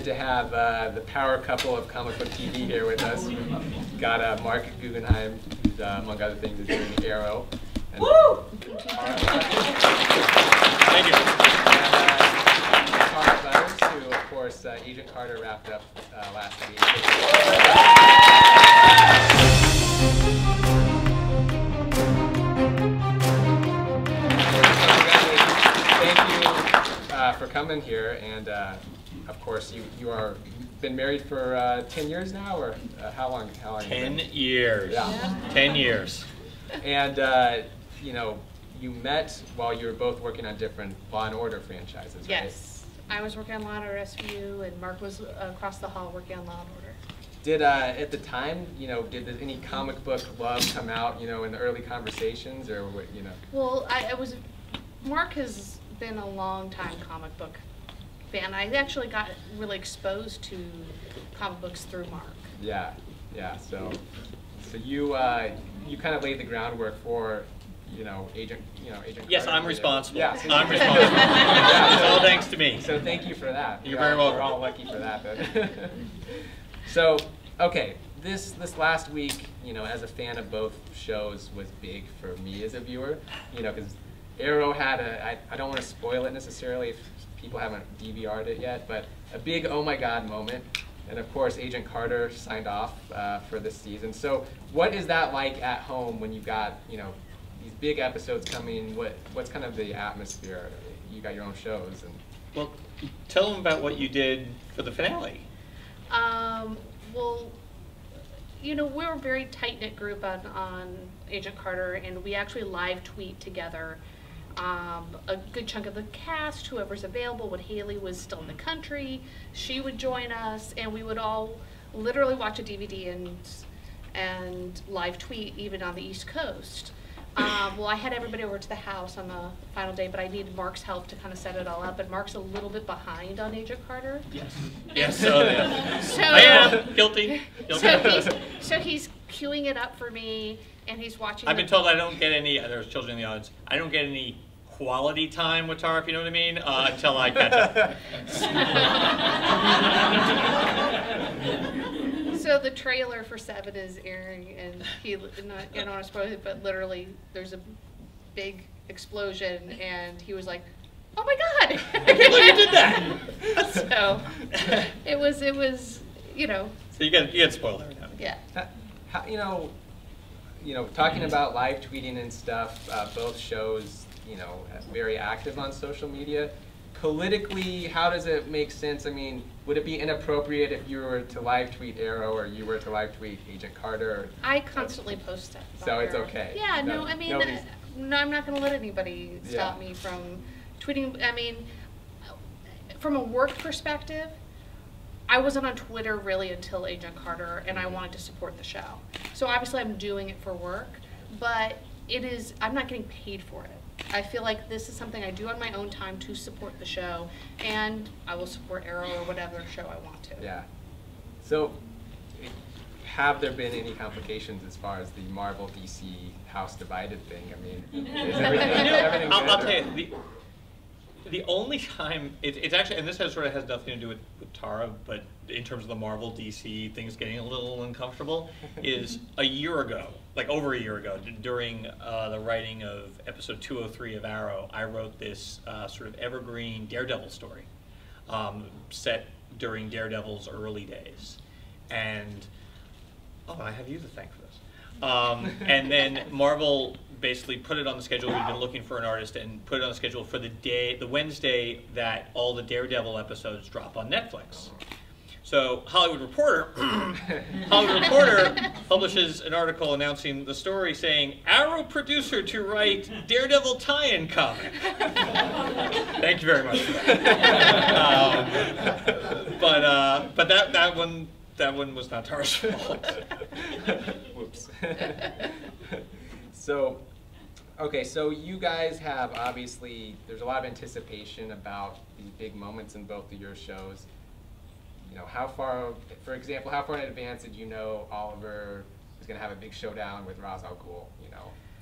excited to have the power couple of comic book TV here with us. We've got Marc Guggenheim, who's, among other things, is doing Arrow. And woo! Thank you. Who, of course, Agent Carter wrapped up last week. Thank you for coming here, and of course, you are been married for 10 years now, or how long? 10 years. Yeah. 10 years. And you know, you met while you were both working on different Law and Order franchises, right? Yes. I was working on Law and Order SVU, and Marc was across the hall working on Law and Order. Did at the time, you know, did any comic book love come out, you know, in the early conversations, or what, you know? Well, Marc has been a long time comic book fan. I actually got really exposed to comic books through Marc. Yeah, yeah. So you you kind of laid the groundwork for, Agent Yes, Carter. I'm responsible. Yeah, so I'm responsible. yeah, It's all thanks to me. So thank you for that. You're very welcome. We're all lucky for that. So, okay, this last week, as a fan of both shows, was big for me as a viewer. Because Arrow had I don't want to spoil it necessarily if people haven't DVR'd it yet, but a big oh my god moment. And of course, Agent Carter signed off for this season. So what is that like at home when you've got, these big episodes coming? What's kind of the atmosphere? You got your own shows. And Well, tell them about what you did for the finale. Well, we're a very tight-knit group on Agent Carter, and we actually live tweet together. A good chunk of the cast, whoever's available, when Haley was still in the country, she would join us, and we would all literally watch a DVD and live tweet, even on the East Coast. Well, I had everybody over to the house on the final day, but I needed Marc's help to kind of set it all up, and Marc's a little bit behind on Agent Carter. Yes. Yes, so I am guilty. So he's queuing it up for me, and he's watching. I've been told I don't get any, there's children in the audience, I don't get any quality time with Tara, if you know what I mean, until I catch up. So the trailer for 7 is airing, and I don't want to spoil it, but literally there's a big explosion, and he was like, "Oh my god!" I can't believe you did that. So it was, So you get spoiled every now and then. Yeah. How, talking about live tweeting and stuff, both shows, very active on social media. Politically, how does it make sense? I mean, would it be inappropriate if you were to live tweet Arrow or you were to live tweet Agent Carter? I constantly post stuff about So it's Arrow. okay? Yeah, no, I mean, no, I'm not going to let anybody stop me from tweeting. I mean, from a work perspective, I wasn't on Twitter really until Agent Carter, and I wanted to support the show. So obviously I'm doing it for work, but I'm not getting paid for it. I feel like this is something I do on my own time to support the show, and I will support Arrow or whatever show I want to. Yeah. So, have there been any complications as far as the Marvel DC house divided thing? I mean, is everything I'll good, tell you, the only time, it's actually, and this sort of has nothing to do with Tara, but in terms of the Marvel DC things getting a little uncomfortable, is a year ago, like over a year ago, during the writing of episode 203 of Arrow, I wrote this sort of evergreen Daredevil story set during Daredevil's early days. And, I have you to thank for this. And then Marvel basically put it on the schedule. We've been looking for an artist and put it on the schedule for the Wednesday that all the Daredevil episodes drop on Netflix. So Hollywood Reporter publishes an article announcing the story saying, Arrow producer to write Daredevil tie-in comic. Thank you very much for that. But that one was not Tara's fault. Whoops. So, okay, so you guys have obviously, there's a lot of anticipation about these big moments in both of your shows. How far, for example, how far in advance did you know Oliver was going to have a big showdown with Ra's al Ghul?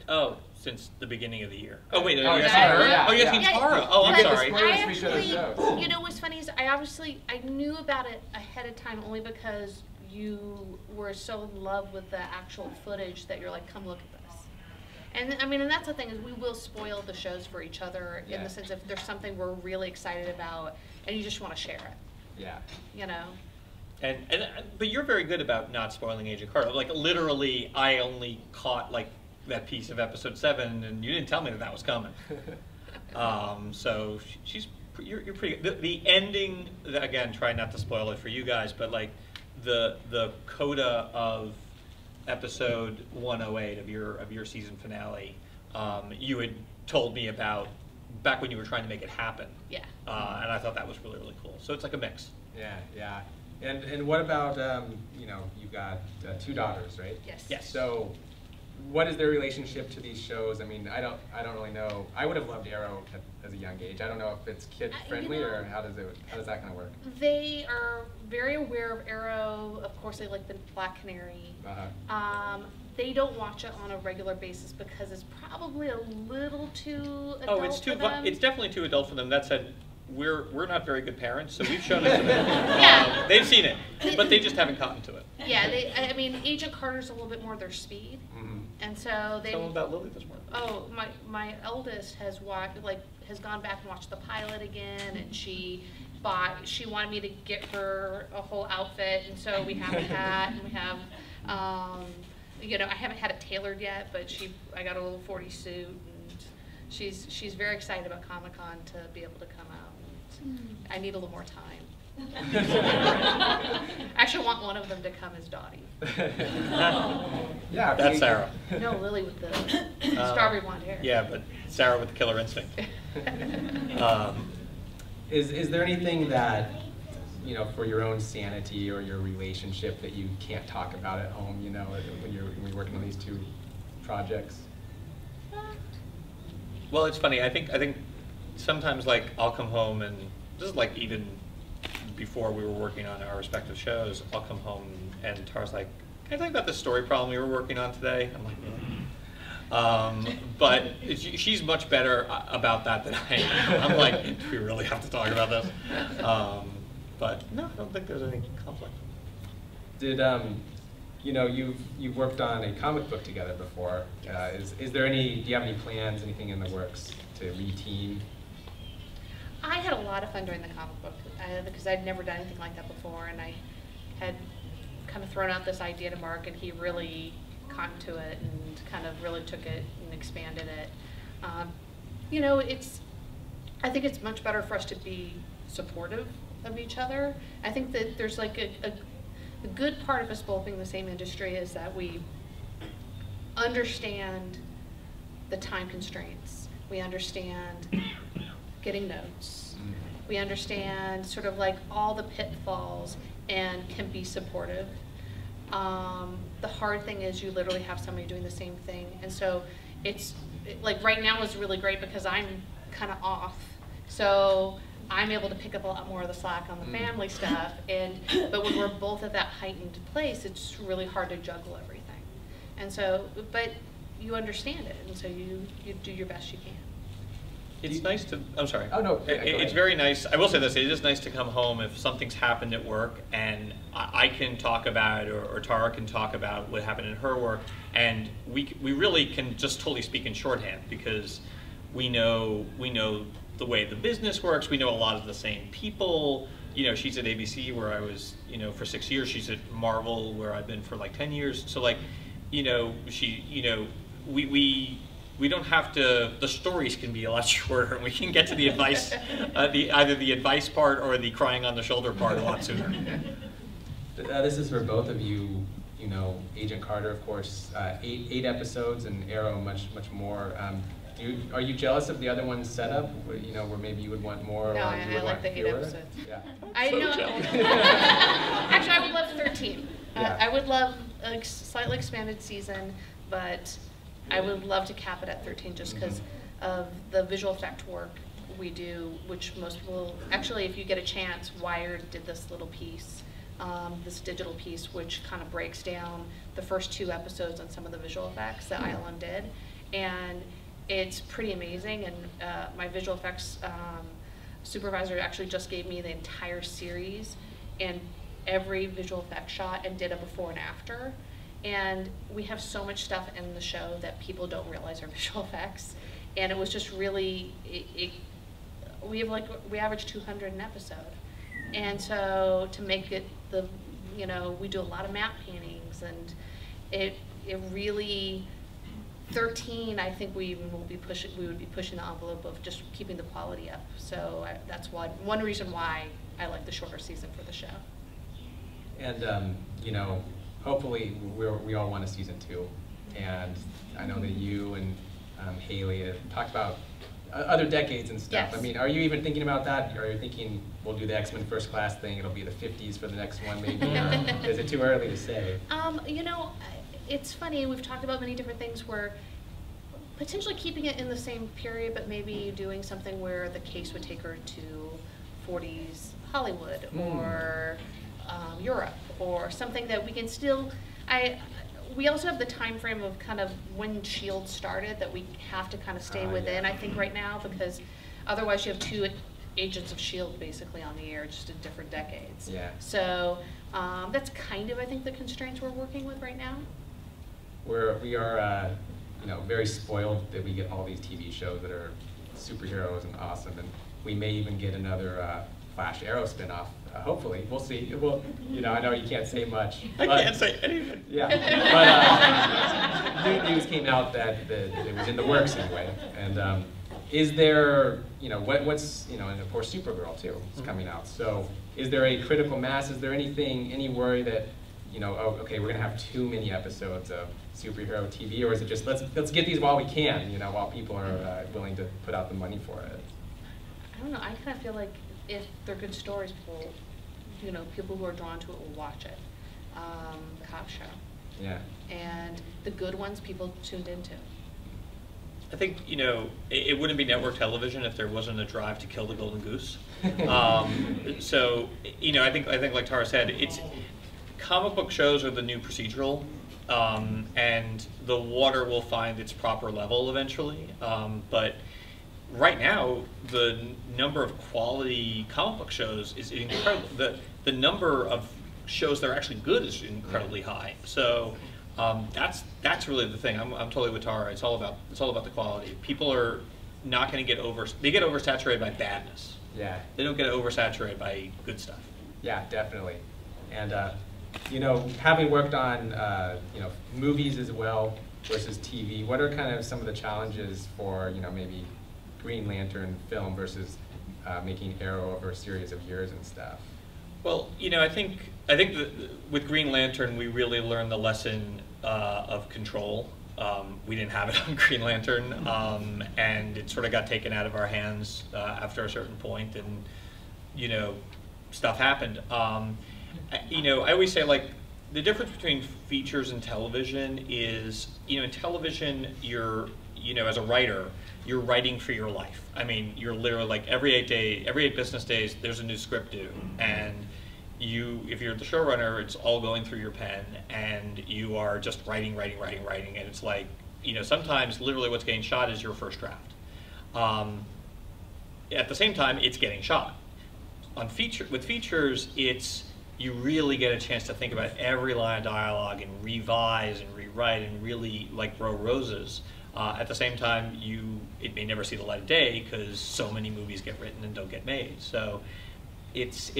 Oh, since the beginning of the year. Oh wait, Oh, you're yeah, asking her? yeah, Oh, you're yeah. asking Yeah, Tara. Oh, I'm but sorry. Spoilers I for each other's actually, shows. you know what's funny is I knew about it ahead of time only because you were so in love with the actual footage that you're like, come look at this. And I mean, and that's the thing is we will spoil the shows for each other in Yeah. the sense if there's something we're really excited about and you just want to share it, Yeah. you know? But you're very good about not spoiling Agent Carter. Like literally, I only caught like that piece of episode 7, and you didn't tell me that that was coming. So you're pretty good. The ending, again, try not to spoil it for you guys, but like the coda of episode 108 of your season finale, you had told me about back when you were trying to make it happen. Yeah. And I thought that was really, really cool. So it's like a mix. Yeah, yeah. And what about, you know, you've got 2 daughters, right? Yes. Yes. So what is their relationship to these shows? I mean, I don't really know. I would have loved Arrow as a young age. I don't know if it's kid friendly or how does that kind of work? They are very aware of Arrow. Of course, they like the Black Canary. Uh-huh. They don't watch it on a regular basis because it's probably a little too adult Oh, it's for them. It's definitely too adult for them. That said, we're not very good parents, so we've shown it to them. Yeah. They've seen it, but they just haven't gotten to it. Yeah, I mean, Agent Carter's a little bit more their speed, and so they. Tell them about Lily this morning. Oh, my eldest has has gone back and watched the pilot again, and she wanted me to get her a whole outfit, and so we have a hat, and we have, you know, I haven't had it tailored yet, but I got a little 40 suit, and she's very excited about Comic-Con to be able to come out. I need a little more time. I actually want one of them to come as Dottie. Yeah. That's Sarah. No, Lily with the strawberry blonde hair. Yeah, but Sarah with the killer instinct. Is there anything that, you know, for your own sanity or your relationship that you can't talk about at home, you know, when you're working on these 2 projects? Well, it's funny. I think sometimes like I'll come home and this is like even before we were working on our respective shows. I'll come home and Tara's like, "Can I talk about the story problem we were working on today?" I'm like, really? But she's much better about that than I am. I'm like, do we really have to talk about this? But no, I don't think there's any conflict. Did you know, you've worked on a comic book together before. Is there any? Do you have any plans? Anything in the works to re-team? I had a lot of fun doing the comic book because I'd never done anything like that before, and I had kind of thrown out this idea to Mark, and he really caught to it and kind of really took it and expanded it. You know, I think it's much better for us to be supportive of each other. I think that there's like a good part of us both being in the same industry is that we understand the time constraints. We understand getting notes. We understand sort of like all the pitfalls and can be supportive. The hard thing is you literally have somebody doing the same thing. And so like right now is really great because I'm kind of off. So I'm able to pick up a lot more of the slack on the family stuff. But when we're both at that heightened place, it's really hard to juggle everything. And so, but you understand it. And so you do your best you can. It's nice to, I'm sorry. Oh, no. It's very nice. I will say this, it is nice to come home if something's happened at work and I can talk about it or Tara can talk about what happened in her work, and we really can just totally speak in shorthand because we know the way the business works, we know a lot of the same people. You know, she's at ABC where I was, you know, for 6 years. She's at Marvel where I've been for like 10 years. So like, you know, we don't have to, the stories can be a lot shorter and we can get to the advice, either the advice part or the crying on the shoulder part a lot sooner. This is for both of you, you know, Agent Carter, of course, 8 episodes and Arrow much more. Are you jealous of the other one's setup, you know, where maybe you would want more? No, or you would I like want the 8 fewer? episodes. Yeah. I know. Actually, I would love 13. Yeah. I would love a slightly expanded season, but I would love to cap it at 13 just because of the visual effect work we do, which most people, actually if you get a chance, Wired did this little piece, this digital piece, which kind of breaks down the first 2 episodes on some of the visual effects that ILM did. And it's pretty amazing, and my visual effects supervisor actually just gave me the entire series and every visual effects shot and did a before and after. And we have so much stuff in the show that people don't realize are visual effects. And it was just really, we average 200 an episode. And so to make it we do a lot of matte paintings, and it really, 13, I think we would be pushing the envelope of just keeping the quality up. So that's one reason why I like the shorter season for the show. And hopefully we all want a season 2. And I know that you and Haley have talked about other decades and stuff. Yes. I mean, are you even thinking about that? Are you thinking we'll do the X-Men First Class thing, it'll be the 50s for the next one maybe? Or is it too early to say? It's funny, we've talked about many different things where potentially keeping it in the same period, but maybe doing something where the case would take her to 40s Hollywood or Europe, or something that we can still, we also have the time frame of kind of when S.H.I.E.L.D. started that we have to kind of stay within, I think, right now, because otherwise you have 2 agents of S.H.I.E.L.D. basically on the air, just in different decades. Yeah. So that's kind of, I think, the constraints we're working with right now. We are very spoiled that we get all these TV shows that are superheroes and awesome, and we may even get another Flash Arrow spinoff. Hopefully, we'll see. I know you can't say much. I can't say anything. Yeah, but new news came out that it was in the works anyway. And is there, what's, and of course Supergirl too is coming out. So is there a critical mass? Is there any worry that, okay, we're gonna have too many episodes of superhero TV, or is it just let's get these while we can, while people are willing to put out the money for it? I don't know. I kind of feel like if they're good stories, people who are drawn to it will watch it. Cop show. Yeah. And the good ones people tuned into. I think, it wouldn't be network television if there wasn't a drive to kill the golden goose. So, I think like Tara said, comic book shows are the new procedural, and the water will find its proper level eventually. But right now, the number of quality comic book shows is incredible. The number of shows that are actually good is incredibly high. So that's really the thing. I'm totally with Tara. It's all about the quality. People are not going to get oversaturated by badness. Yeah. They don't get oversaturated by good stuff. Yeah, definitely. And having worked on movies as well versus TV, what are kind of some of the challenges for maybe Green Lantern film versus making Arrow over a series of years and stuff? Well, I think that with Green Lantern we really learned the lesson of control. We didn't have it on Green Lantern, and it sort of got taken out of our hands after a certain point, and stuff happened. I always say, like, the difference between features and television is, in television you're, as a writer, you're writing for your life. I mean, you're literally like every 8 business days, there's a new script due, and if you're the showrunner, it's all going through your pen, and you are just writing, and it's like, sometimes literally what's getting shot is your first draft. At the same time, it's getting shot. With features, you really get a chance to think about every line of dialogue and revise and rewrite and really grow roses. At the same time, it may never see the light of day because so many movies get written and don't get made. So that's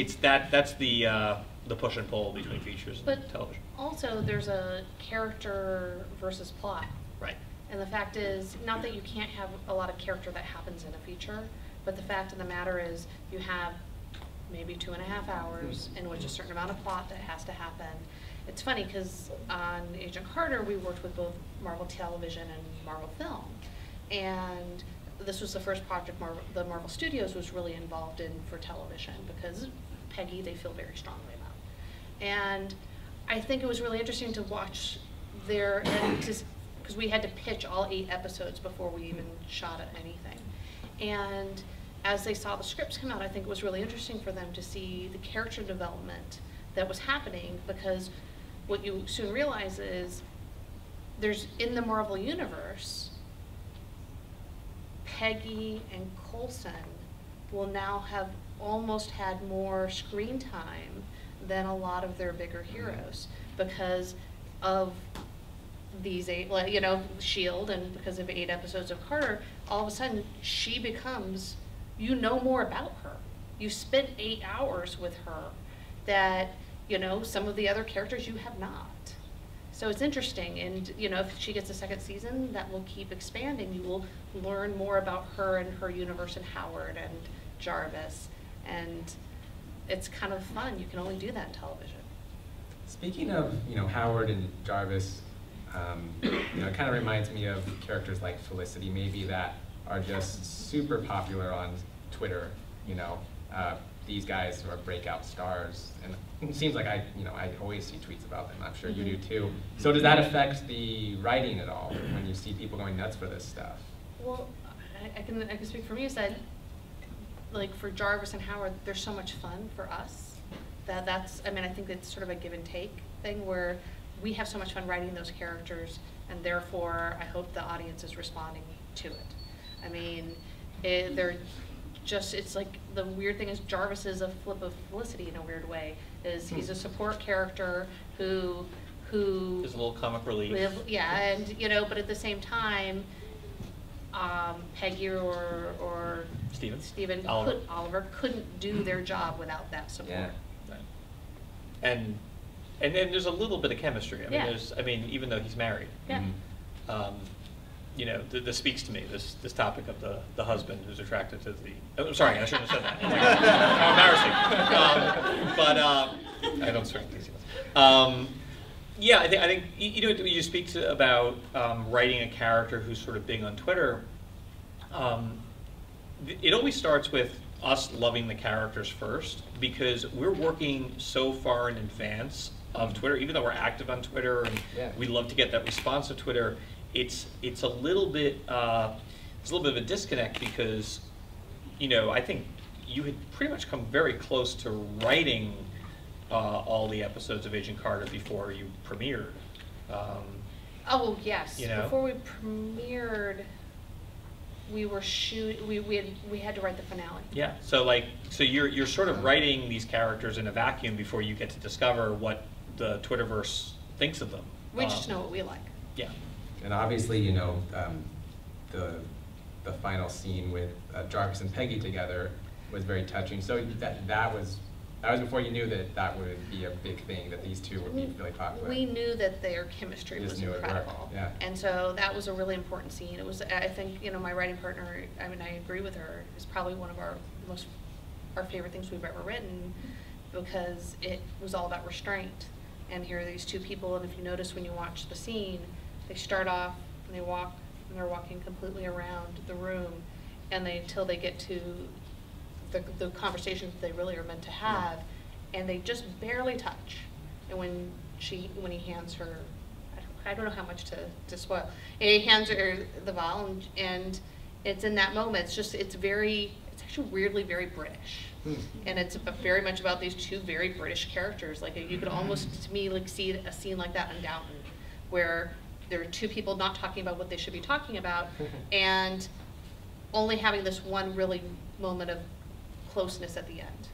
the push and pull between features and television. Also, there's a character versus plot. Right. And the fact is, not that you can't have a lot of character that happens in a feature, but the fact of the matter is you have maybe 2.5 hours in which a certain amount of plot that has to happen. It's funny because on Agent Carter we worked with both Marvel Television and Marvel Film, and this was the first project the Marvel Studios was really involved in for television because Peggy they feel very strongly about. And I think it was really interesting to watch because we had to pitch all 8 episodes before we even shot anything. And as they saw the scripts come out, I think it was really interesting for them to see the character development that was happening, because what you soon realize is in the Marvel universe, Peggy and Coulson will now have almost had more screen time than a lot of their bigger heroes because of these 8, you know, S.H.I.E.L.D. and because of 8 episodes of Carter, all of a sudden she becomes, you know more about her. You spent 8 hours with her that, you know, some of the other characters you have not. So it's interesting, and you know, if she gets a 2nd season, that will keep expanding. You will learn more about her and her universe and Howard and Jarvis, and it's kind of fun. You can only do that in television. Speaking of, you know, Howard and Jarvis, you know, it kind of reminds me of characters like Felicity, maybe that are just super popular on Twitter. You know, these guys are breakout stars, and it seems like I always see tweets about them. I'm sure you do too. So does that affect the writing at all when you see people going nuts for this stuff? Well, I can speak for me. Is that like for Jarvis and Howard, they're so much fun for us that's, I mean, I think it's sort of a give and take thing where we have so much fun writing those characters, and therefore I hope the audience is responding to it. I mean, they're just, it's like the weird thing is Jarvis is a flip of Felicity in a weird way. Is he's a support character who there's a little comic relief. Yeah, and you know, but at the same time, Peggy or Stephen Oliver couldn't do their job without that support. Yeah. Right. And then there's a little bit of chemistry. I mean, Yeah. even though he's married. Yeah. You know, this speaks to me, this topic of the husband who's attracted to the, oh, sorry, I shouldn't have said that. How embarrassing. But I don't certainly see that. Yeah, I think you know, you speak about writing a character who's sort of big on Twitter. It always starts with us loving the characters first, because we're working so far in advance of Twitter, even though we're active on Twitter and we love to get that response to Twitter. It's a little bit of a disconnect because, you know, I think you had pretty much come very close to writing all the episodes of Agent Carter before you premiered. Oh yes, you know? Before we premiered, we were we had to write the finale. Yeah, so you're sort of writing these characters in a vacuum before you get to discover what the Twitterverse thinks of them. We just know what we like. Yeah. And obviously, you know, the final scene with Jarvis and Peggy together was very touching. So that was before you knew that would be a big thing, that these two would be really popular. We knew that their chemistry was incredible. Yeah. And so that was a really important scene. It was, I think, you know, my writing partner, I mean, I agree with her, is probably one of our favorite things we've ever written, because it was all about restraint. And here are these two people, and if you notice when you watch the scene, they start off and they're walking completely around the room, and until they get to the conversations they really are meant to have, and they just barely touch. And when he hands her, I don't know how much to spoil, and he hands her the vial, and it's in that moment, it's actually weirdly very British. And it's very much about these two very British characters. Like, you could almost, to me, like see a scene like that in Downton, where there are two people not talking about what they should be talking about, and only having this one really moment of closeness at the end.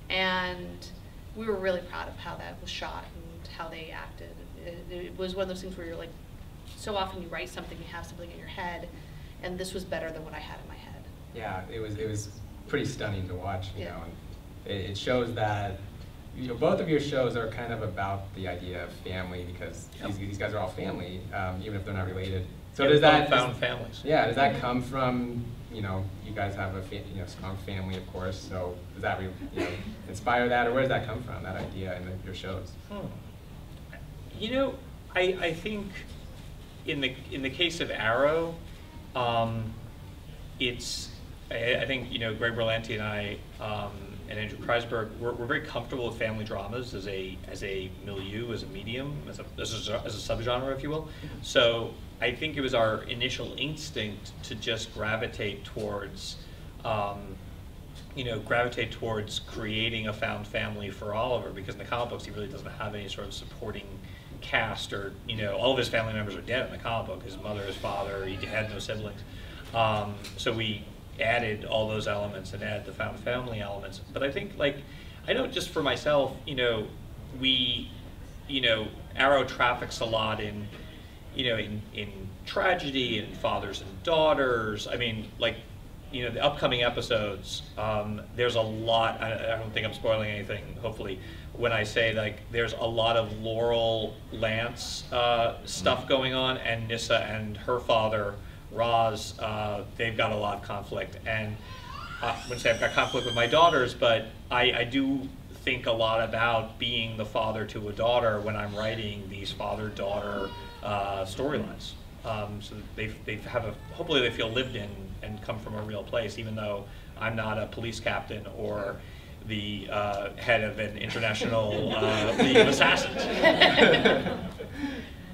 And we were really proud of how that was shot and how they acted. It was one of those things where you're like, so often you write something, you have something in your head, and this was better than what I had in my head. Yeah, it was pretty stunning to watch, you know, and it shows that, you know, both of your shows are kind of about the idea of family, because these guys are all family, even if they're not related. So does that found families? Yeah, does that come from, you know, you guys have a strong family, of course. So does that inspire that, or where does that come from? That idea in your shows? You know, I think in the case of Arrow, I think, you know, Greg Berlanti and I and Andrew Kreisberg, we're very comfortable with family dramas as a milieu, as a medium, as a subgenre, if you will. So I think it was our initial instinct to just gravitate towards, creating a found family for Oliver, because in the comic books he really doesn't have any sort of supporting cast, or, you know, all of his family members are dead in the comic book. His mother, his father, he had no siblings. So we added all those elements and added the found family elements. But I think, like, I know just for myself, Arrow traffics a lot in, in tragedy and fathers and daughters. I mean, like, the upcoming episodes, there's a lot, I don't think I'm spoiling anything, hopefully, when I say, like, there's a lot of Laurel Lance stuff going on, and Nissa and her father, Roz, they've got a lot of conflict. And I wouldn't say I've got conflict with my daughters, but I do think a lot about being the father to a daughter when I'm writing these father-daughter storylines. So they have hopefully they feel lived in and come from a real place, even though I'm not a police captain or the head of an international league of assassins.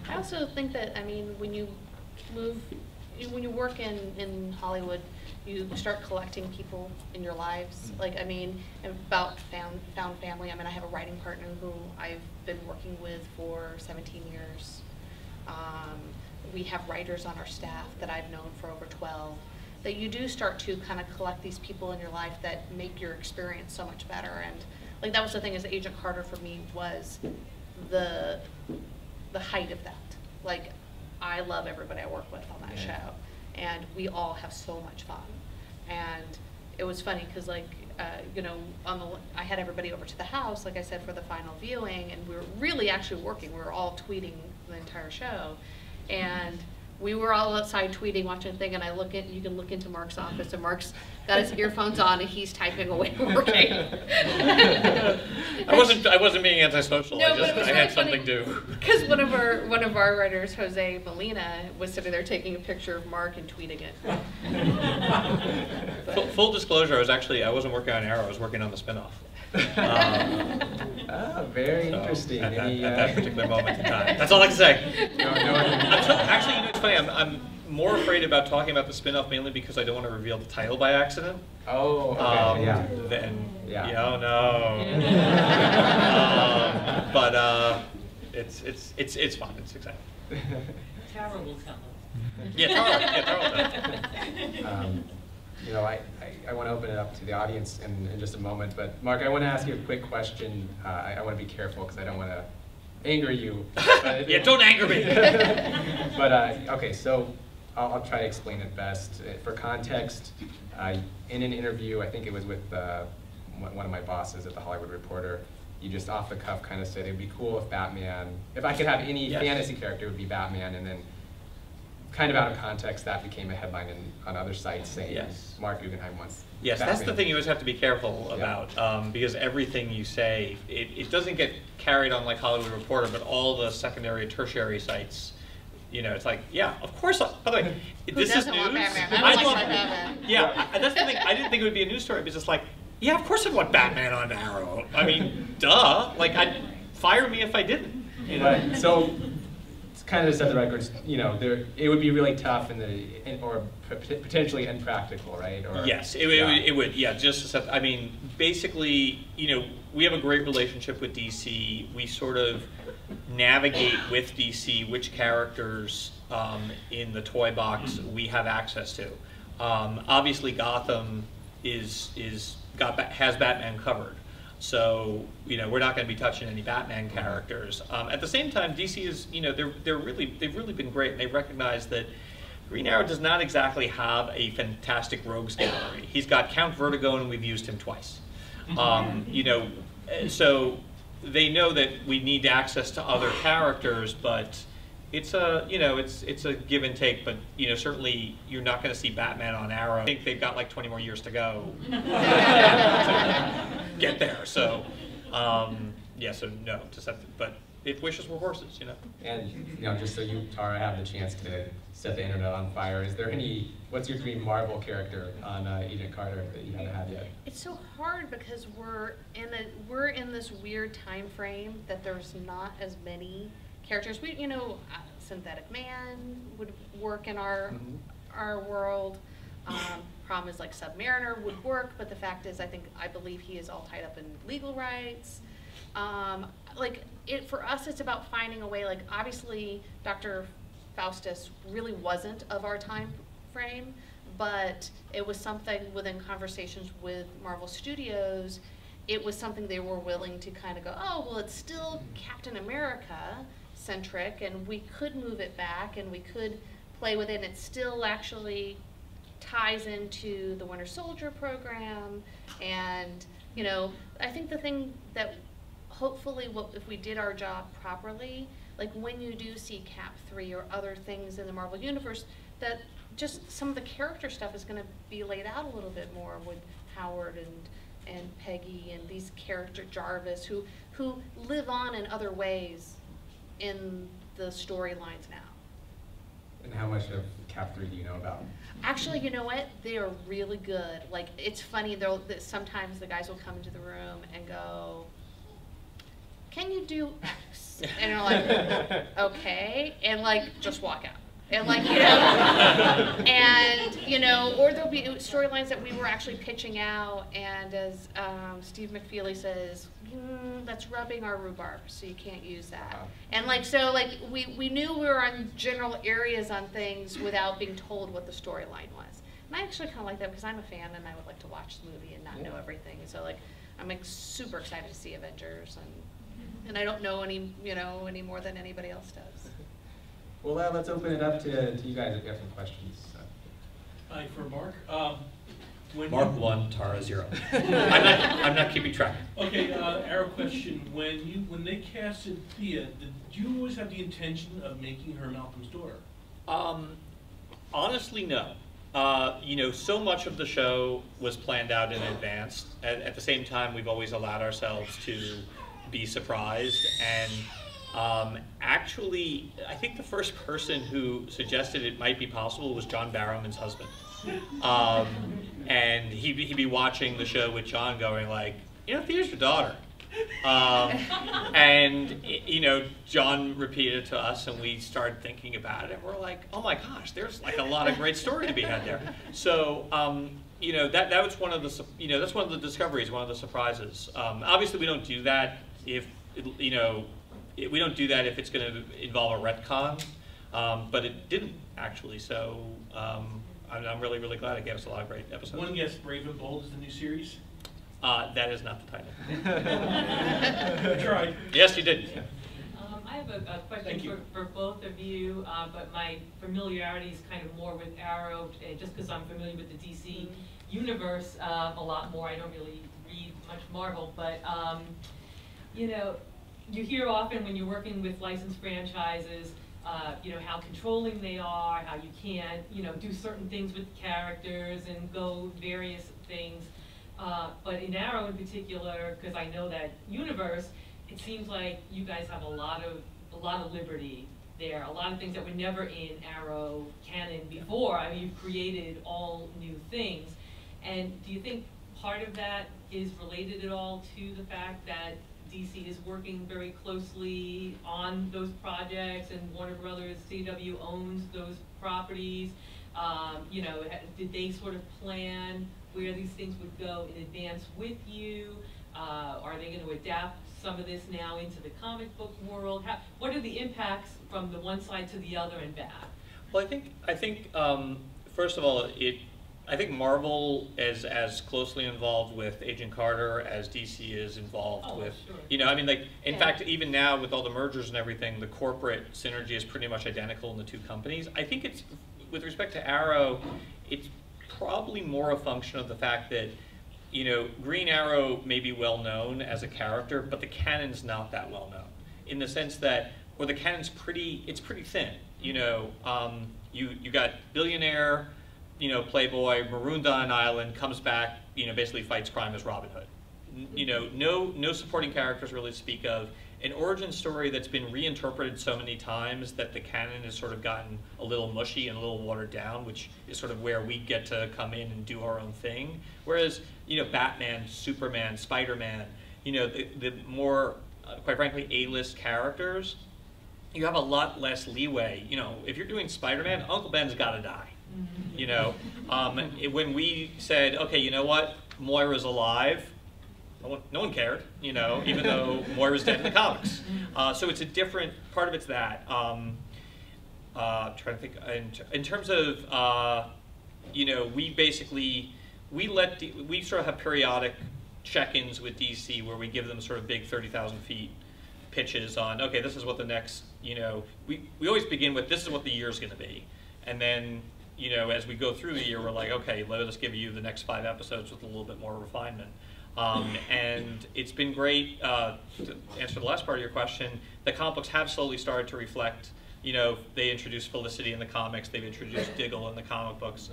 I also think that, I mean, when you work in Hollywood, you start collecting people in your lives. Like, I mean, about found family. I mean, I have a writing partner who I've been working with for 17 years. We have writers on our staff that I've known for over 12. That you do start to kind of collect these people in your life that make your experience so much better. And like, that was the thing, as Agent Carter for me was the height of that. Like, I love everybody I work with on that show, and we all have so much fun. And it was funny because, like, I had everybody over to the house, like I said, for the final viewing, and we were really actually working. We were all tweeting the entire show, and we were all outside tweeting, watching a thing, and you can look into Mark's office, and Mark's got his earphones on, and he's typing away, working. I wasn't being antisocial. No, I had something to. Because one of our writers, Jose Molina, was sitting there taking a picture of Mark and tweeting it. Full disclosure, I wasn't working on Arrow. I was working on the spinoff. Very interesting. At that particular moment in time. That's all I can say. Actually, it's funny. I'm more afraid about talking about the spinoff mainly because I don't want to reveal the title by accident. Oh, okay, But it's fun. It's exciting. Tara will tell us. Yeah, Tara will. I want to open it up to the audience in just a moment, but Mark, I want to ask you a quick question. I want to be careful because I don't want to anger you. Yeah, don't anger me. But okay, so I'll try to explain it best. For context, in an interview, I think it was with one of my bosses at the Hollywood Reporter, you just off the cuff kind of said it'd be cool if I could have any fantasy character, it would be Batman, and then kind of out of context, that became a headline on other sites saying Marc Guggenheim wants Yes, Batman. That's the thing you always have to be careful about, because everything you say, it doesn't get carried on like Hollywood Reporter, but all the secondary, tertiary sites, it's like, yeah, of course. By the way, this is news. Yeah, that's the thing. I didn't think it would be a news story, but it's just like, yeah, of course I'd want Batman on Arrow. I mean, duh. Like, I'd fire me if I didn't. Right. So, kind of to set the records, it would be really tough or potentially impractical, right? Or, yes, it would. Yeah, just to set. I mean, basically, we have a great relationship with DC. We sort of navigate with DC which characters in the toy box we have access to. Obviously, Gotham has Batman covered. So, we're not going to be touching any Batman characters. At the same time, DC is, they've really been great, and they recognize that Green Arrow does not exactly have a fantastic rogues gallery. He's got Count Vertigo, and we've used him twice. So they know that we need access to other characters, but it's a it's a give and take. But certainly you're not going to see Batman on Arrow. I think they've got like 20 more years to go to get there. So so no, but if wishes were horses, And just so you, Tara, have the chance to set the internet on fire, is there what's your dream Marvel character on Agent Carter that you haven't had yet? It's so hard because we're in this weird time frame that there's not as many characters. Synthetic Man would work in our world. Problem is, like, Submariner would work, but the fact is, I believe he is all tied up in legal rights. For us, it's about finding a way. Like, obviously, Dr. Faustus really wasn't of our time frame, but it was something within conversations with Marvel Studios, it was something they were willing to kind of go, oh, well, it's still Captain America centric, and we could move it back, and we could play with it, and it still actually ties into the Winter Soldier program. And, you know, I think the thing that hopefully, if we did our job properly, like when you do see Cap 3 or other things in the Marvel Universe, that just some of the character stuff is going to be laid out a little bit more with Howard and Peggy and these characters, Jarvis, who live on in other ways in the storylines now. And how much of Cap 3 do you know about? Actually, you know what? They are really good. Like, it's funny, sometimes the guys will come into the room and go, can you do X? And you're like, okay, and like, just walk out. And like, you know, and, you know, or there'll be storylines that we were actually pitching out, and as Steve McFeely says, that's rubbing our rhubarb, so you can't use that. And like, so like, we knew we were on general areas on things without being told what the storyline was. And I actually kind of like that because I'm a fan and I would like to watch the movie and not know everything. So like, I'm like super excited to see Avengers, and I don't know any more than anybody else does. Well, let's open it up to you guys if you have some questions. Hi, for Mark. Mark 1, Tara 0. I'm not keeping track. Okay, Arrow question. When they casted Thea, did you always have the intention of making her Malcolm's daughter? Honestly, no. You know, so much of the show was planned out in advance. At the same time, we've always allowed ourselves to be surprised. And actually, I think the first person who suggested it might be possible was John Barrowman's husband. And he'd be watching the show with John going like, you know, Thea's your daughter. And, you know, John repeated it to us and we started thinking about it and we're like, oh my gosh, there's like a lot of great story to be had there. So, you know, that was one of the, you know, that's one of the discoveries, one of the surprises. Obviously we don't do that if, you know, we don't do that if it's going to involve a retcon, but it didn't actually. So I'm really, really glad it gave us a lot of great episodes. One guess, Brave and Bold is the new series? That is not the title. I tried. Yes, you did. I have a question for both of you, but my familiarity is kind of more with Arrow, just because I'm familiar with the DC universe a lot more. I don't really read much Marvel, but you know, you hear often when you're working with licensed franchises, you know, how controlling they are, how you can't, you know, do certain things with characters and go various things. But in Arrow in particular, because I know that universe, it seems like you guys have a lot of liberty there, a lot of things that were never in Arrow canon before. I mean, you've created all new things. And do you think part of that is related at all to the fact that DC is working very closely on those projects and Warner Brothers CW owns those properties? You know, did they sort of plan where these things would go in advance with you? Are they going to adapt some of this now into the comic book world? What are the impacts from the one side to the other and back? Well, I think first of all, I think Marvel is as closely involved with Agent Carter as DC is involved with, sure. You know, I mean, like, in fact, even now with all the mergers and everything, the corporate synergy is pretty much identical in the two companies. I think it's, with respect to Arrow, it's probably more a function of the fact that, you know, Green Arrow may be well known as a character, but the canon's not that well known, in the sense that, or the canon's pretty thin. You know, you got billionaire, you know, playboy, marooned on an island, comes back, you know, basically fights crime as Robin Hood. You know, no supporting characters really to speak of. An origin story that's been reinterpreted so many times that the canon has sort of gotten a little mushy and a little watered down, which is sort of where we get to come in and do our own thing. Whereas, you know, Batman, Superman, Spider-Man, you know, the more, quite frankly, A-list characters, you have a lot less leeway. You know, if you're doing Spider-Man, Uncle Ben's got to die. You know, when we said, okay, you know what, Moira's alive, no one cared, you know, even though Moira's dead in the comics. So it's a different, part of it's that. Trying to think, in terms of you know, we sort of have periodic check-ins with DC where we give them sort of big 30,000 feet pitches on, okay, this is what the next, you know, we always begin with this is what the year's going to be, and then, you know, as we go through the year, we're like, okay, let us give you the next 5 episodes with a little bit more refinement. And it's been great. To answer the last part of your question, the comic books have slowly started to reflect. You know, they introduced Felicity in the comics. They've introduced Diggle in the comic books.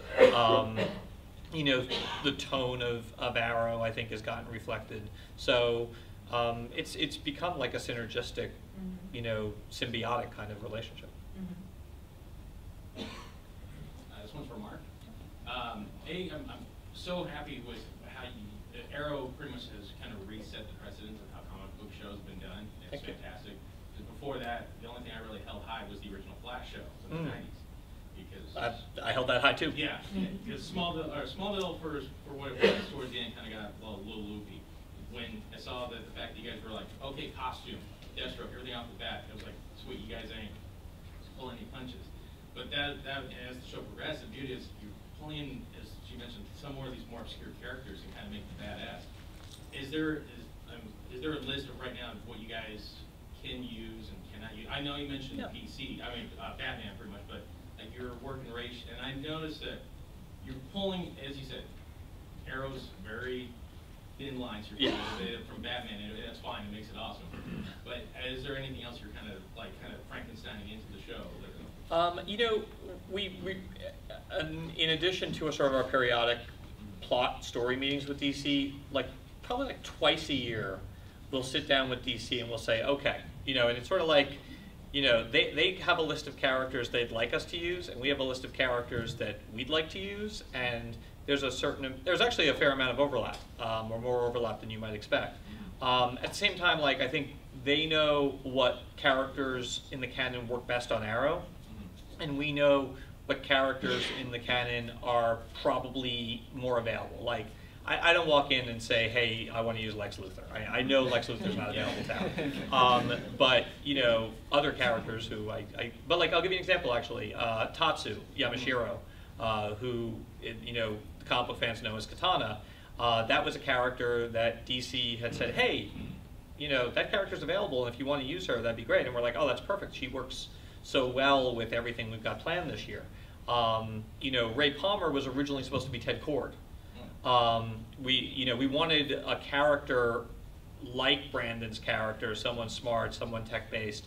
You know, the tone of Arrow, I think, has gotten reflected. So it's become like a synergistic, you know, symbiotic kind of relationship. This one's for Mark. I'm so happy with how Arrow pretty much has kind of reset the precedent of how comic book shows have been done. It's fantastic. Because before that, the only thing I really held high was the original Flash show in the 90s. Because I held that high too. Yeah, because Smallville for what it was towards the end kind of got a little loopy. When I saw the fact that you guys were like, okay, costume, Deathstroke, everything off the bat, it was like, sweet, you guys ain't pulling any punches. But that as the show progressed, the beauty is you're pulling in, as she mentioned, some more of these more obscure characters and kind of make them badass. Is there a list of right now of what you guys can use and cannot use? I know you mentioned PC, I mean Batman pretty much, but like your working race, and I noticed that you're pulling, as you said, Arrow's very thin lines here from Batman, and that's fine, it makes it awesome. But is there anything else you're kind of Frankensteining into the show? You know, we in addition to a sort of our periodic plot story meetings with DC, like probably like twice a year, we'll sit down with DC and we'll say, okay, you know, and it's sort of like, you know, they have a list of characters they'd like us to use, and we have a list of characters that we'd like to use, and there's actually a fair amount of overlap, or more overlap than you might expect. At the same time, like I think they know what characters in the canon work best on Arrow, and we know what characters in the canon are probably more available. Like, I don't walk in and say, hey, I want to use Lex Luthor. I know Lex Luthor's not available now. But, you know, other characters who but like, I'll give you an example, actually. Tatsu Yamashiro, who, you know, the comic book fans know as Katana. That was a character that DC had said, hey, you know, that character's available, and if you want to use her, that'd be great. And we're like, oh, that's perfect. She works so well with everything we've got planned this year. You know, Ray Palmer was originally supposed to be Ted Kord. We wanted a character like Brandon's character, someone smart, someone tech-based.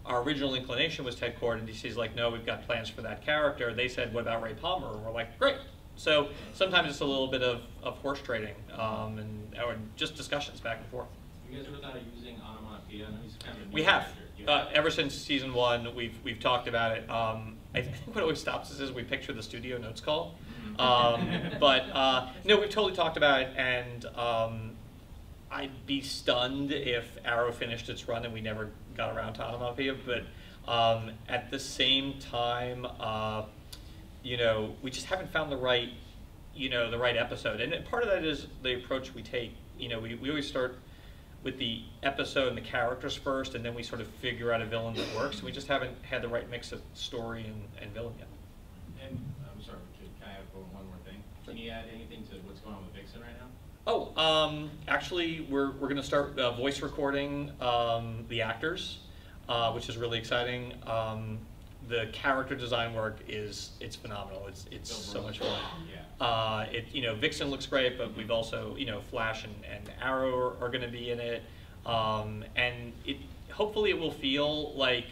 Our original inclination was Ted Kord, and DC's like, no, we've got plans for that character. They said, what about Ray Palmer? And we're like, great. So sometimes it's a little bit of horse trading or just discussions back and forth. You guys ever thought of using onomatopoeia? I know he's kind of a new We have. character. Ever since season 1, we've talked about it. I think what always stops us is we picture the studio notes call. No, we've totally talked about it, and I'd be stunned if Arrow finished its run and we never got around to onomatopoeia. But at the same time, you know, we just haven't found the right episode. And part of that is the approach we take. You know, we always start with the episode and the characters first, and then we sort of figure out a villain that works. We just haven't had the right mix of story and villain yet. And I'm sorry, can I add one more thing? Can you add anything to what's going on with Vixen right now? Oh, actually, we're going to start voice recording the actors, which is really exciting. The character design work it's phenomenal. It's so much fun. Yeah. You know, Vixen looks great, but we've also, you know, Flash and Arrow are going to be in it, and hopefully it will feel like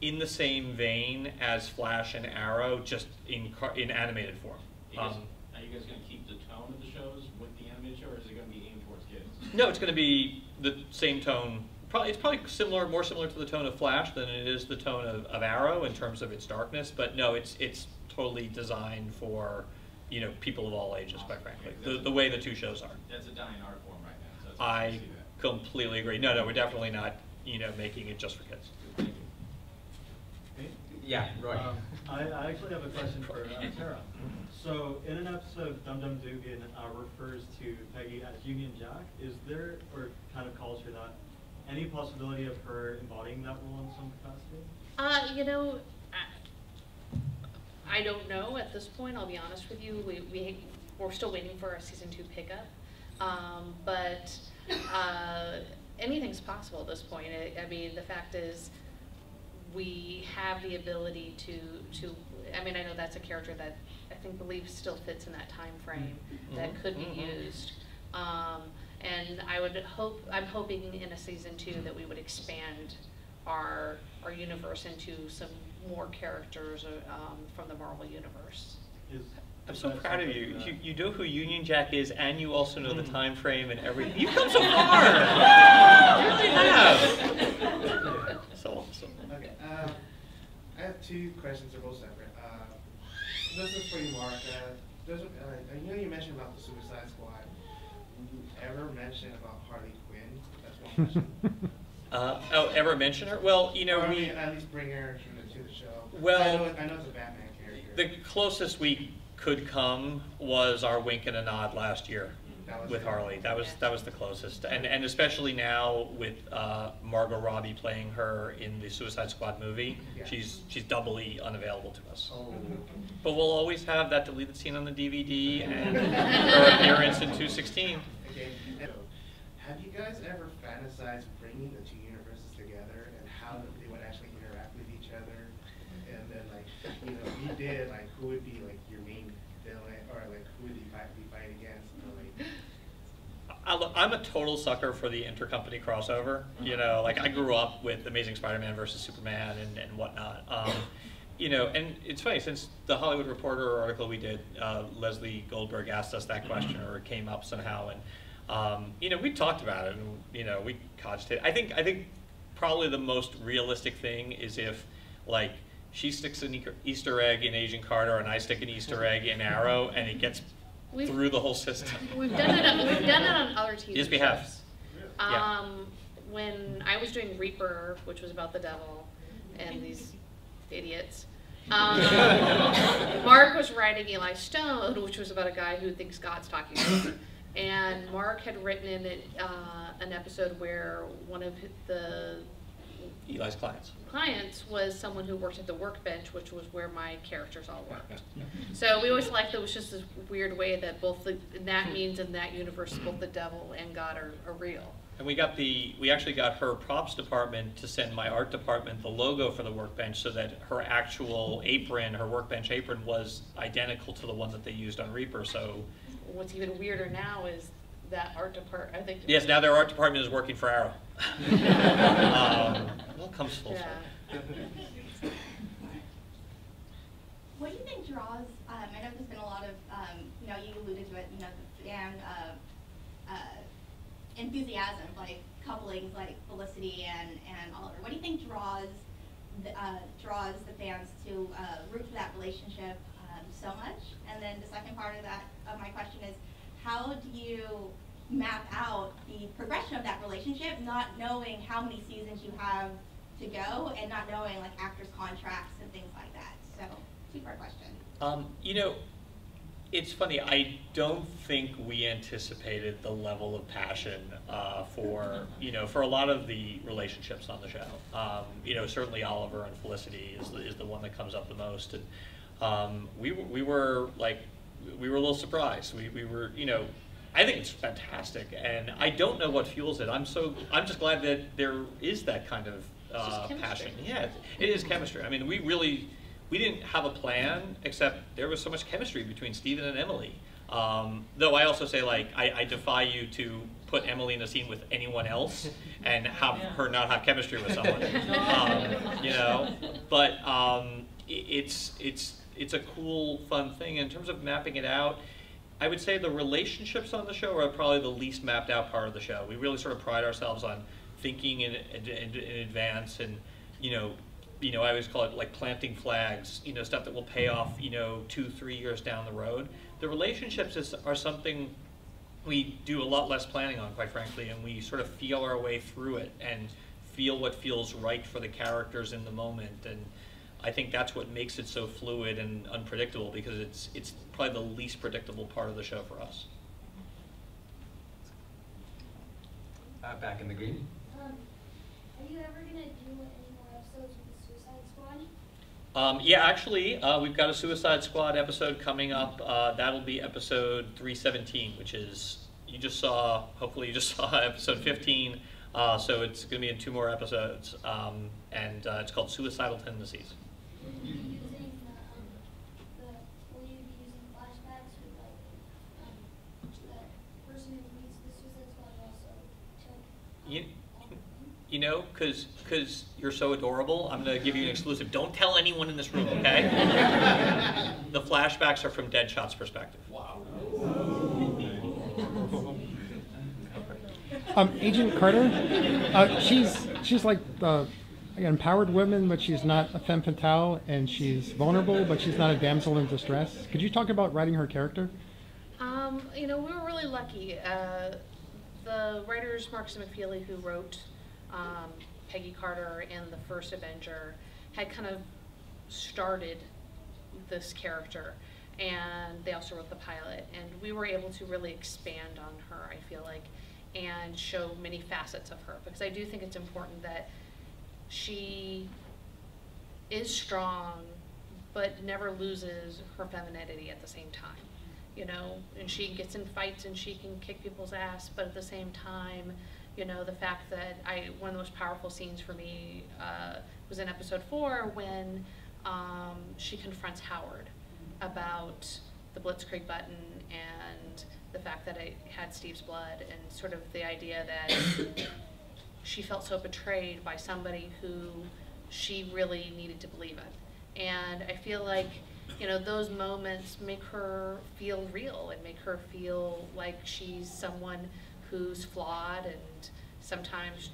in the same vein as Flash and Arrow, just in animated form. Are you guys going to keep the tone of the shows with the animated show, or is it going to be aimed towards kids? No, it's going to be the same tone. It's probably more similar to the tone of Flash than it is the tone of Arrow in terms of its darkness. But no, it's totally designed for, you know, people of all ages, quite frankly. The way the two shows are. That's a dying art form right now. So that's I see that. completely agree. No, we're definitely not, you know, making it just for kids. Yeah, Roy. I actually have a question for Tara. So in an episode, Dum Dum Dugan refers to Peggy as Union Jack. Is there, or kind of calls her that, any possibility of her embodying that role in some capacity? You know, I don't know at this point, I'll be honest with you. We're still waiting for our season 2 pickup. But anything's possible at this point. I mean, the fact is, we have the ability to, I mean, I know that's a character that I believe still fits in that time frame that could be used. And I'm hoping in a season 2 that we would expand our universe into some more characters from the Marvel universe. I'm so proud of you. You know who Union Jack is, and you also know the time frame and everything. You've come so far. You really have. So awesome. Okay. I have 2 questions. They're both separate. This is for you, Mark. I know you mentioned about the Suicide Squad. Did you ever mention about Harley Quinn? That's one question. Ever mention her? Well, you know, or, I mean, at least bring her to the show. Well, I know it's a Batman character. The closest we could come was our wink and a nod last year with Harley. That was the closest, and especially now with Margot Robbie playing her in the Suicide Squad movie, she's doubly unavailable to us. Oh. But we'll always have that deleted scene on the DVD and her appearance in 216. Okay. Have you guys ever fantasized bringing the 2 universes together and how they would actually interact with each other? And then, like, you know, if you did, like, who would be like your main villain, or like who would you fight against? Or, like, I'm a total sucker for the intercompany crossover. You know, like I grew up with Amazing Spider-Man versus Superman and whatnot. You know, and it's funny, since the Hollywood Reporter article we did, Leslie Goldberg asked us that question, or it came up somehow, and you know, we talked about it, and you know, we cogitated. I think probably the most realistic thing is if, like, she sticks an Easter egg in Agent Carter, and I stick an Easter egg in Arrow, and it gets through the whole system. We've done it on other TV yes, we have. shows. When I was doing Reaper, which was about the devil and these idiots, Mark was writing Eli Stone, which was about a guy who thinks God's talking to him. And Mark had written in it an episode where one of Eli's clients was someone who worked at the workbench, which was where my characters all worked. So we always liked that it was just this weird way that both that means in that universe, both the devil and God are real. And we actually got her props department to send my art department the logo for the workbench, so that her actual apron, her workbench apron, was identical to the one that they used on Reaper. So what's even weirder now is that art department, I think. Yes, now their art department is working for Arrow. It all comes full circle. What do you think draws, I know there's been a lot of, you know, you alluded to it, you know, the fan enthusiasm, like couplings like Felicity and Oliver. What do you think draws the fans to root for that relationship so much? And then the second part of my question is, how do you map out the progression of that relationship, not knowing how many seasons you have to go and not knowing like actors' contracts and things like that? So, 2-part question. You know, it's funny, I don't think we anticipated the level of passion for a lot of the relationships on the show. You know, certainly Oliver and Felicity is the one that comes up the most, and we were a little surprised. We were, you know, I think it's fantastic, and I don't know what fuels it. I'm just glad that there is that kind of passion. Yeah, it is chemistry. I mean, we didn't have a plan, except there was so much chemistry between Steven and Emily. Though I also say, like, I defy you to put Emily in a scene with anyone else and have her not have chemistry with someone. You know, but it's a cool, fun thing. In terms of mapping it out, I would say the relationships on the show are probably the least mapped out part of the show. We really sort of pride ourselves on thinking in advance, and you know, I always call it like planting flags, you know, stuff that will pay off, you know, 2-3 years down the road. The relationships are something we do a lot less planning on, quite frankly, and we sort of feel our way through it and feel what feels right for the characters in the moment. And I think that's what makes it so fluid and unpredictable, because it's probably the least predictable part of the show for us. Back in the green. Are you ever going to do any more episodes with the Suicide Squad? Yeah, actually, we've got a Suicide Squad episode coming up. That'll be episode 317, which is, you just saw, hopefully you just saw episode 15. So it's going to be in 2 more episodes. And it's called Suicidal Tendencies. Will you be using flashbacks with the person who leads the Suicide Squad also? You know, because you're so adorable, I'm going to give you an exclusive. Don't tell anyone in this room, okay? The flashbacks are from Deadshot's perspective. Wow. Agent Carter, she's like an empowered woman, but she's not a femme fatale, and she's vulnerable, but she's not a damsel in distress. Could you talk about writing her character? You know, we were really lucky. The writers, Mark Guggenheim, who wrote Peggy Carter and the first Avenger, had kind of started this character, and they also wrote the pilot, and we were able to really expand on her, I feel like, and show many facets of her, because I do think it's important that she is strong but never loses her femininity at the same time, you know, and she gets in fights and she can kick people's ass, but at the same time, you know, the fact that one of the most powerful scenes for me was in episode 4 when she confronts Howard about the Blitzkrieg button and the fact that it had Steve's blood, and sort of the idea that she felt so betrayed by somebody who she really needed to believe in. And I feel like, you know, those moments make her feel real and make her feel like she's someone who's flawed and sometimes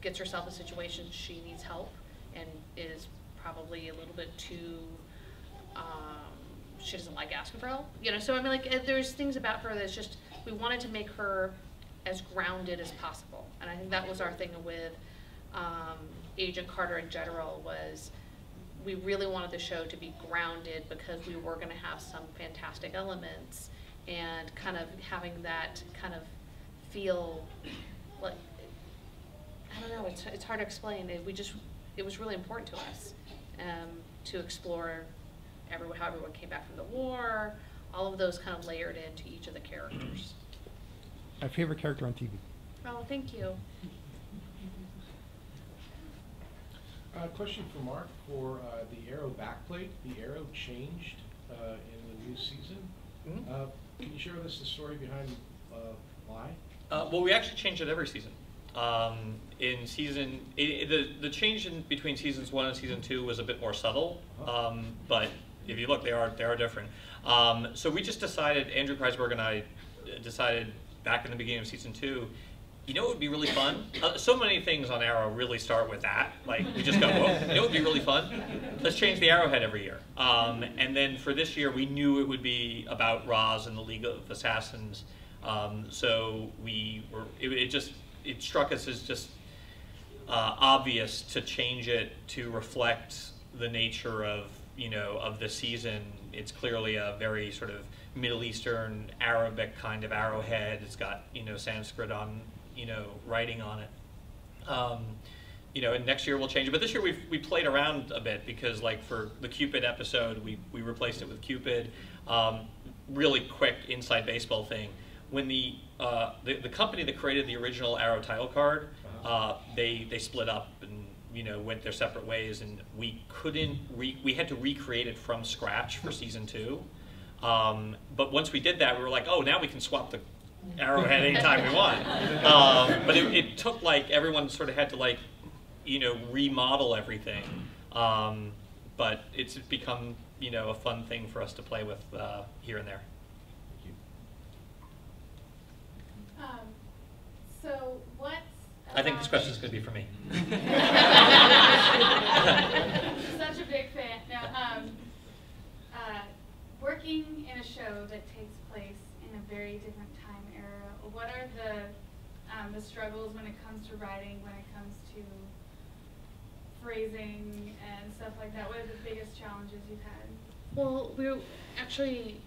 gets herself in situations she needs help and is probably a little bit too, she doesn't like asking for help, you know. So I mean, like, there's things about her that's just, we wanted to make her as grounded as possible, and I think that was our thing with Agent Carter in general, was we really wanted the show to be grounded because we were going to have some fantastic elements, and kind of having that kind of feel like, I don't know, it's hard to explain. It was really important to us to explore how everyone came back from the war, all of those kind of layered into each of the characters. My favorite character on TV. Oh, thank you. Question for Mark. For the Arrow backplate, the Arrow changed in the new season. Mm-hmm. Can you share with us the story behind why? Well, we actually change it every season. In season, the change between seasons 1 and season 2 was a bit more subtle, but if you look, they are different. So we just decided, Andrew Kreisberg and I decided back in the beginning of season 2, you know what would be really fun? So many things on Arrow really start with that. Like, we just go, oh, you know what would be really fun? Let's change the Arrowhead every year. And then for this year, we knew it would be about Roz and the League of Assassins. So it struck us as just obvious to change it to reflect the nature of, you know, of the season. It's clearly a very sort of Middle Eastern, Arabic kind of arrowhead. It's got, you know, Sanskrit on, you know, writing on it. You know, and next year we'll change it. But this year we played around a bit because, like, for the Cupid episode, we replaced it with Cupid. Really quick inside baseball thing. When the company that created the original Arrow title card, they split up and, you know, went their separate ways, and we had to recreate it from scratch for season 2. But once we did that, we were like, oh, now we can swap the arrowhead anytime we want. But it took, like, everyone sort of had to, like, you know, remodel everything. But it's become, you know, a fun thing for us to play with here and there. So what's I think this question is going to be for me. Such a big fan. Now, working in a show that takes place in a very different time era, what are the struggles when it comes to writing, when it comes to phrasing and stuff like that? What are the biggest challenges you've had? Well, we actually,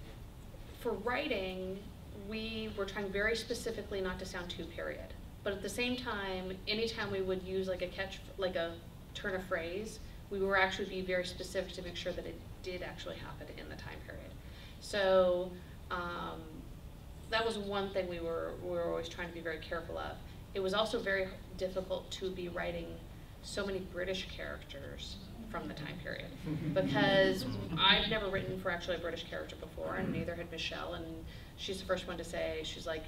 for writing, we were trying very specifically not to sound too period. But at the same time, anytime we would use like a turn of phrase, we were actually be very specific to make sure that it did actually happen in the time period. So that was one thing we were always trying to be very careful of. It was also very difficult to be writing so many British characters from the time period, because I've never written for actually a British character before, and neither had Michelle, and she's the first one to say, she's like,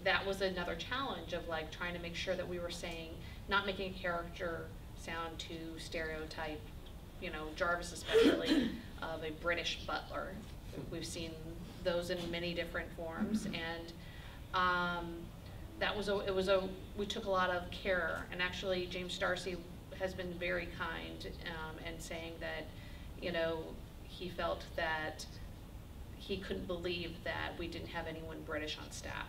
that was another challenge of like trying to make sure that we were saying, not making a character sound too stereotype, you know, Jarvis especially, of a British butler. We've seen those in many different forms, and we took a lot of care, and actually James Darcy has been very kind and saying that, you know, he felt that he couldn't believe that we didn't have anyone British on staff,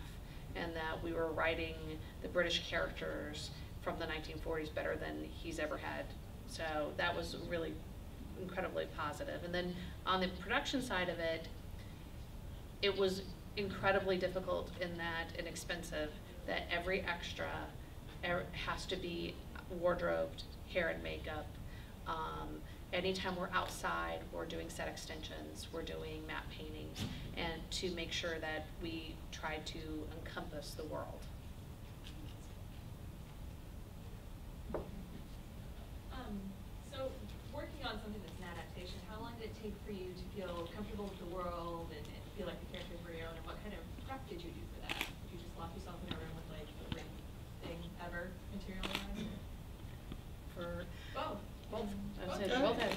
and that we were writing the British characters from the 1940s better than he's ever had. So that was really incredibly positive. And then on the production side of it, it was incredibly difficult in that, and expensive, that every extra has to be wardrobed, hair and makeup. Anytime we're outside, we're doing set extensions, we're doing matte paintings, and to make sure that we try to encompass the world. So working on something that's an adaptation, how long did it take for you to feel comfortable with the world and feel like the characters were your own, and what kind of prep did you do for that? Did you just lock yourself in a room with like the greatest thing ever materialized? For both. Both. I would say both had.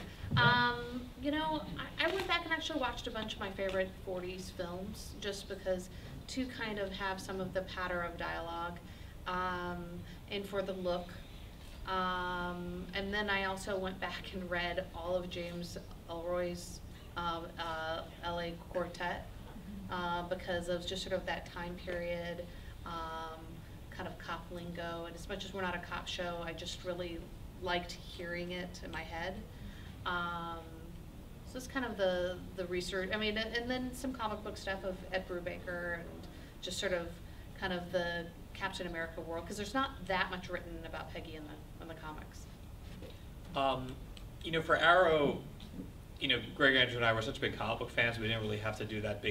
You know, I went back and actually watched a bunch of my favorite 40s films, just because to kind of have some of the patter of dialogue, and for the look. And then I also went back and read all of James Ellroy's LA Quartet, because of just sort of that time period, kind of cop lingo. And as much as we're not a cop show, I just really liked hearing it in my head. So it's kind of the research. I mean, and then some comic book stuff of Ed Brubaker, and just sort of kind of the Captain America world, because there's not that much written about Peggy in the comics. You know, for Arrow, you know, Greg, Andrew, and I were such big comic book fans, we didn't really have to do that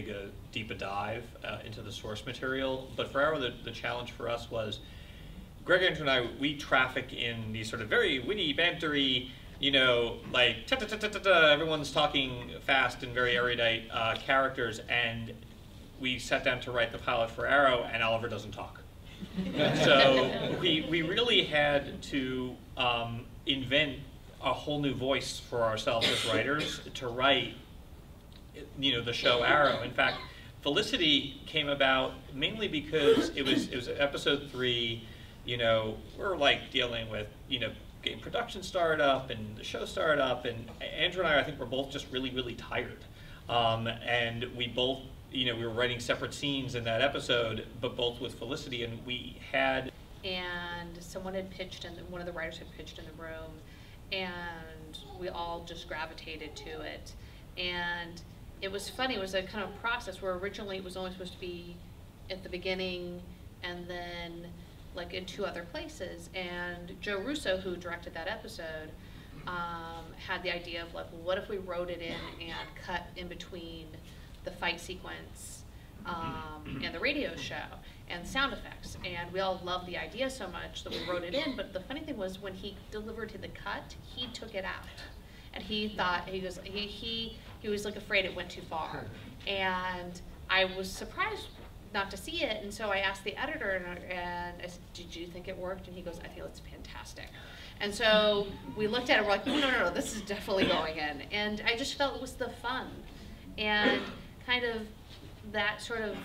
deep a dive into the source material. But for Arrow, the challenge for us was, Greg, Andrew, and I, we traffic in these sort of very witty, bantery, you know, like ta-ta-ta-ta-ta-ta, everyone's talking fast and very erudite characters, and we sat down to write the pilot for Arrow, and Oliver doesn't talk. So we really had to invent a whole new voice for ourselves as writers to write, you know, the show Arrow. In fact, Felicity came about mainly because it was episode 3. You know, we're like dealing with, you know, getting production started up and the show started up, and Andrew and I think we're both just really, really tired. And we both, you know, we were writing separate scenes in that episode, but both with Felicity, and we had... And someone had pitched, and one of the writers had pitched in the room, and we all just gravitated to it. And it was funny, it was a kind of process where originally it was only supposed to be at the beginning, and then like in 2 other places. And Joe Russo, who directed that episode, had the idea of like, well, what if we wrote it in and cut in between the fight sequence and the radio show and sound effects. And we all loved the idea so much that we wrote it in, but the funny thing was when he delivered to the cut, he took it out. And he thought, he was like afraid it went too far. And I was surprised not to see it, and so I asked the editor, and I said, did you think it worked? And he goes, I think it's fantastic. And so we looked at it, we're like, no, this is definitely going in. And I just felt it was the fun. And kind of that sort of,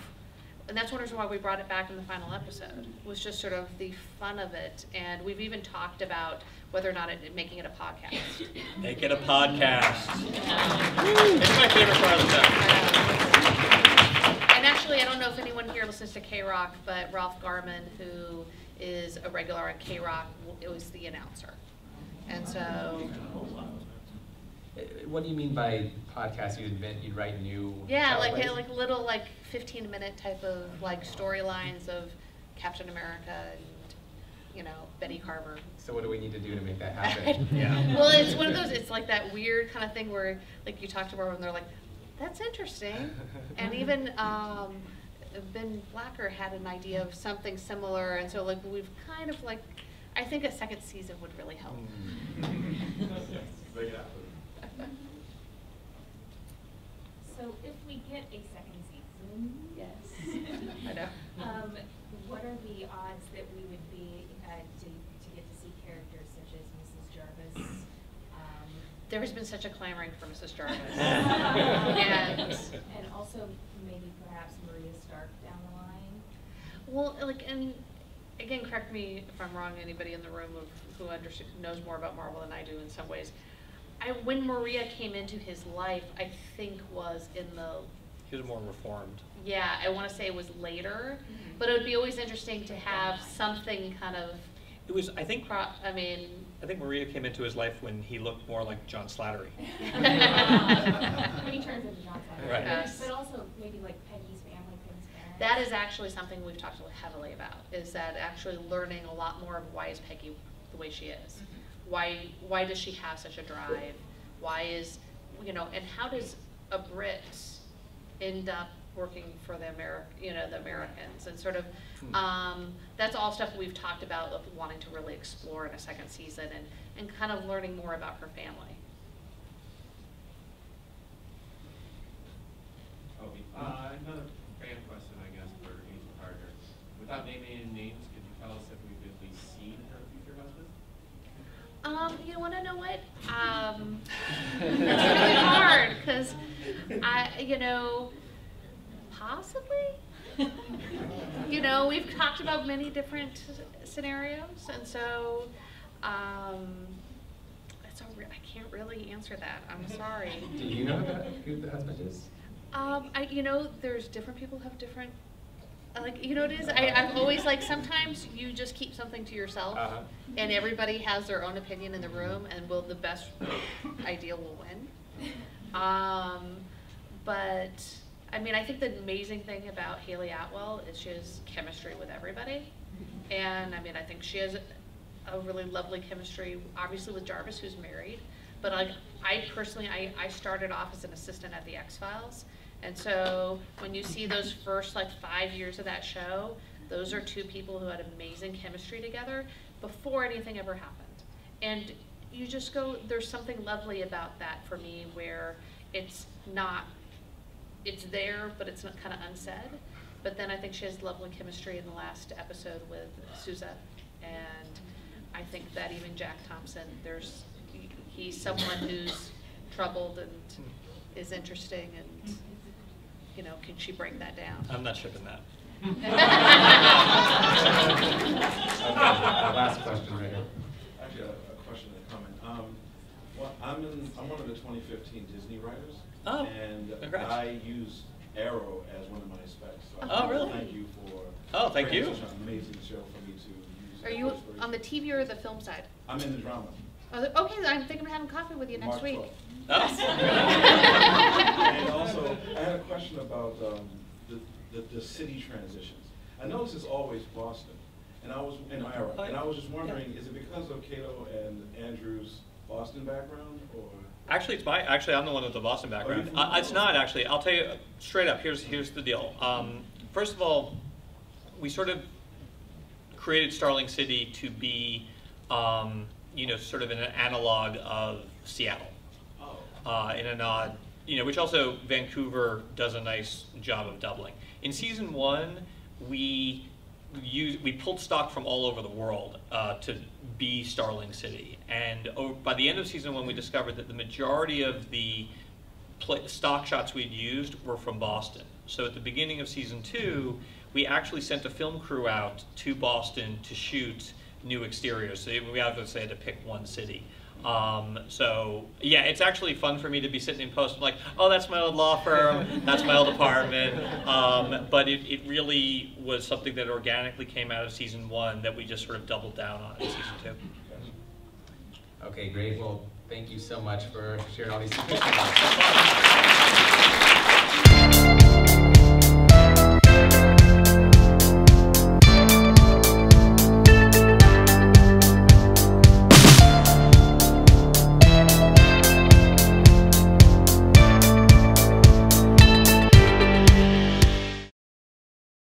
and that's one reason why we brought it back in the final episode, was just sort of the fun of it. And we've even talked about whether or not making it a podcast. Make it a podcast. It's my favorite part of the show. And actually, I don't know if anyone here listens to K-Rock, but Ralph Garman, who is a regular on K-Rock, was the announcer. And so... What do you mean by podcast? You'd write new... Yeah, like little 15-minute type of like storylines of Captain America and you know, Betty Carver. So what do we need to do to make that happen? Yeah. Well, it's one of those, it's like that weird kind of thing where, like, you talk to Barbara and they're like, that's interesting. And even Ben Blacker had an idea of something similar, and so, like, we've kind of, like, I think a second season would really help. So if we get a second season, yes, I know. What are the odds that we would be to get to see characters such as Mrs. Jarvis? There has been such a clamoring for Mrs. Jarvis. And also maybe perhaps Maria Stark down the line. Well, like, and again, correct me if I'm wrong, anybody in the room who knows more about Marvel than I do in some ways. When Maria came into his life, I think was in the... He was more reformed. Yeah, I want to say it was later, but it would be always interesting to have something kind of... It was, I think mean... I think Maria came into his life when he looked more like John Slattery. When he turns into John Slattery. Right. Yes. But also maybe like Peggy's family, Peggy's parents. That is actually something we've talked heavily about, is that actually learning a lot more of why is Peggy the way she is. Why does she have such a drive? Why is, you know, and how does a Brit end up working for the Americans, and sort of, that's all stuff we've talked about of wanting to really explore in a second season, and kind of learning more about her family. Another fan question, I guess, for Agent Carter. Without naming any names, could you tell us if we've at least seen her future husband? You want to know what? It's really hard, because you know, possibly. You know, we've talked about many different scenarios, and so I can't really answer that. I'm sorry. Do you know who the husband is? You know, there's different people who have different, like, you know what it is? I'm always like, sometimes you just keep something to yourself, and everybody has their own opinion in the room, and the best idea will win. But, I mean, I think the amazing thing about Haley Atwell is she has chemistry with everybody. And, I mean, I think she has a really lovely chemistry, obviously with Jarvis, who's married. But I personally, I started off as an assistant at the X-Files. And so when you see those first, like, 5 years of that show, those are two people who had amazing chemistry together before anything ever happened. And you just go, there's something lovely about that for me, where it's there, but it's not kind of unsaid. But then I think she has lovely chemistry in the last episode with Suzette. And I think that even Jack Thompson, he's someone who's troubled and is interesting, and, you know, can she break that down? I'm not shipping that. Last question right here. Actually, a question and a comment. Well, I'm one of the 2015 Disney writers, and congrats. I use Arrow as one of my specs. So Oh, really? Thank you for thank creating you. such an amazing show for me to use. Are you on the TV or the film side? I'm in the drama. Oh, okay, I'm thinking of having coffee with you next March week. 12th. And also, I had a question about the city transitions. I noticed it's always Boston, and I was in Arrow, and I was just wondering, is it because of Cato and Andrew's Boston background, or? Actually, I'm the one with the Boston background. It's not, actually. I'll tell you straight up. Here's the deal. First of all, we sort of created Starling City to be, you know, sort of an analog of Seattle. In a nod, you know, which also Vancouver does a nice job of doubling. In season 1, we pulled stock from all over the world to be Starling City, and by the end of season 1, we discovered that the majority of the stock shots we'd used were from Boston. So at the beginning of season 2, we actually sent a film crew out to Boston to shoot new exteriors. So we obviously had to pick one city. So yeah, it's actually fun for me to be sitting in post and like, oh, that's my old law firm, that's my old apartment. But it really was something that organically came out of season 1 that we just sort of doubled down on in season 2. Okay, great. Well, thank you so much for sharing all these secrets.